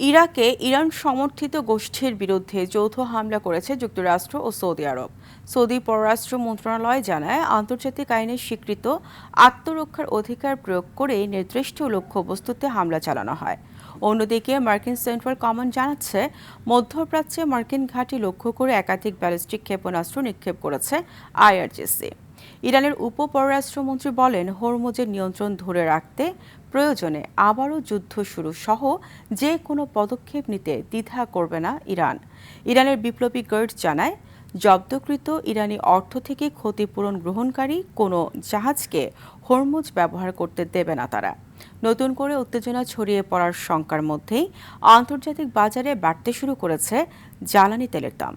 ইরাকে ইরান সমর্থিত গোষ্ঠীর বিরুদ্ধে যৌথ হামলা করেছে যুক্তরাষ্ট্র ও সৌদি আরব। সৌদি পররাষ্ট্র মন্ত্রণালয় জানায়, আন্তর্জাতিক আইনে স্বীকৃত আত্মরক্ষার অধিকার প্রয়োগ করে নির্দিষ্ট লক্ষ্যবস্তুতে হামলা চালানো হয়। অন্যদিকে মার্কিন সেন্ট্রাল কমান্ড জানাচ্ছে, মধ্যপ্রাচ্যে মার্কিন ঘাঁটি লক্ষ্য করে একাধিক ব্যালিস্টিক ক্ষেপণাস্ত্র নিক্ষেপ করেছে আইআরজিসি। ইরানের উপপররাষ্ট্রমন্ত্রী বলেন, হরমুজের নিয়ন্ত্রণ ধরে রাখতে প্রয়োজনে আবারও যুদ্ধ শুরু সহ যে কোনো পদক্ষেপ নিতে দ্বিধা করবে না ইরান। ইরানের বিপ্লবী গার্ড জানায়, জব্দকৃত ইরানি অর্থ থেকে ক্ষতিপূরণ গ্রহণকারী কোনো জাহাজকে হরমুজ ব্যবহার করতে দেবে না তারা। নতুন করে উত্তেজনা ছড়িয়ে পড়ার শঙ্কার মধ্যেই আন্তর্জাতিক বাজারে বাড়তে শুরু করেছে জ্বালানি তেলের দাম।